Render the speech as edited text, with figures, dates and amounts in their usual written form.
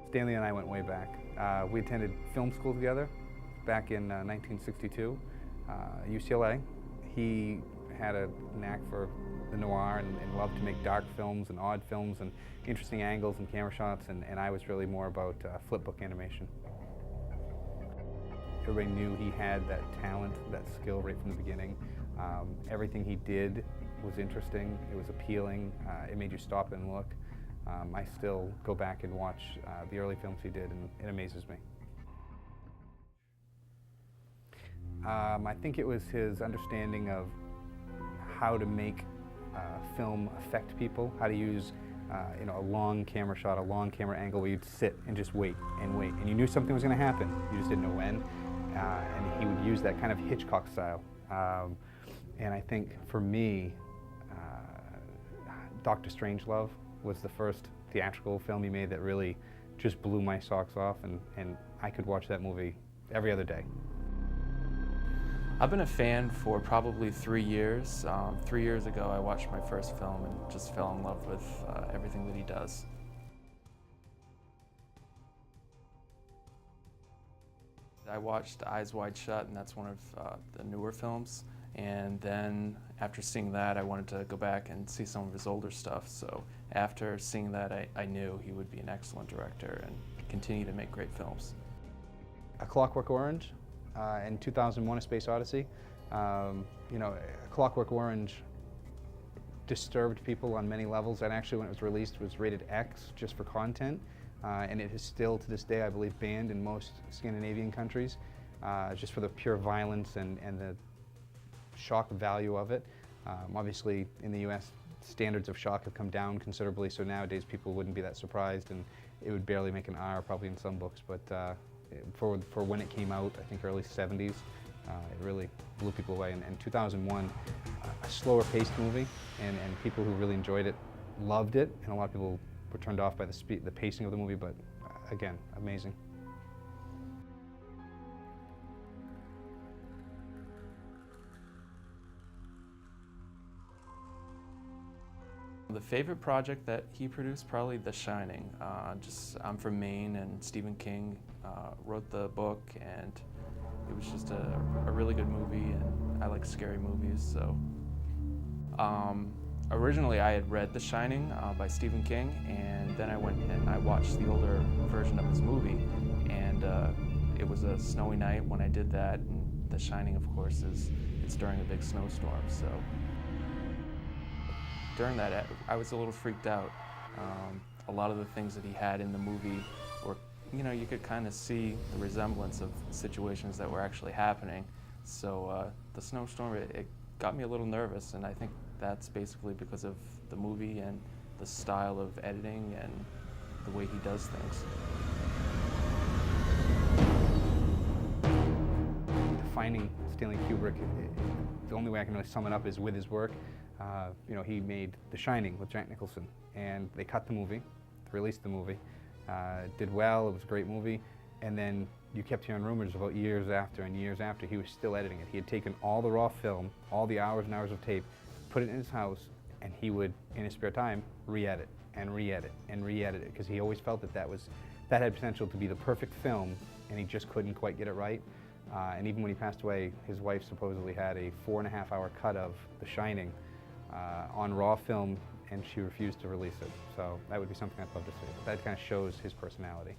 Stanley and I went way back. We attended film school together back in 1962, UCLA. He had a knack for the noir and loved to make dark films and odd films and interesting angles and camera shots, and I was really more about flipbook animation. Everybody knew he had that talent, that skill right from the beginning. Everything he did was interesting, it was appealing, it made you stop and look. I still go back and watch the early films he did, and it amazes me. I think it was his understanding of how to make film affect people, how to use a long camera shot, a long camera angle where you'd sit and just wait and wait. And you knew something was going to happen, you just didn't know when. And he would use that kind of Hitchcock style. And I think for me, Dr. Strangelove was the first theatrical film he made that really just blew my socks off, and I could watch that movie every other day. I've been a fan for probably 3 years. 3 years ago I watched my first film and just fell in love with everything that he does. I watched Eyes Wide Shut, and that's one of the newer films. And then after seeing that, I wanted to go back and see some of his older stuff. So after seeing that, I knew he would be an excellent director and continue to make great films. A Clockwork Orange and 2001: A Space Odyssey. A Clockwork Orange disturbed people on many levels, and actually when it was released it was rated X just for content. And it is still, to this day, I believe, banned in most Scandinavian countries, just for the pure violence and the shock value of it. Obviously, in the US, standards of shock have come down considerably, so nowadays people wouldn't be that surprised, and it would barely make an R probably in some books, but for when it came out, I think early 70s, it really blew people away. And 2001, a slower paced movie, and people who really enjoyed it loved it, and a lot of people were turned off by the pacing of the movie, but again, amazing. The favorite project that he produced, probably The Shining. I'm from Maine, and Stephen King wrote the book, and it was just a really good movie, and I like scary movies, so. Originally I had read The Shining by Stephen King, and then I went and I watched the older version of his movie, and it was a snowy night when I did that, and The Shining, of course, it's during a big snowstorm, so. During that, I was a little freaked out. A lot of the things that he had in the movie were, you could kind of see the resemblance of situations that were actually happening. So the snowstorm, it got me a little nervous, and I think that's basically because of the movie and the style of editing and the way he does things. Defining Stanley Kubrick, the only way I can really sum it up is with his work. He made The Shining with Jack Nicholson, and they cut the movie, released the movie, did well, it was a great movie, and then you kept hearing rumors about years after and years after he was still editing it. He had taken all the raw film, all the hours and hours of tape, put it in his house, and he would, in his spare time, re-edit and re-edit and re-edit it, because he always felt that had potential to be the perfect film, and he just couldn't quite get it right. And even when he passed away, his wife supposedly had a 4.5-hour cut of The Shining on raw film, and she refused to release it. So that would be something I'd love to see. That kind of shows his personality.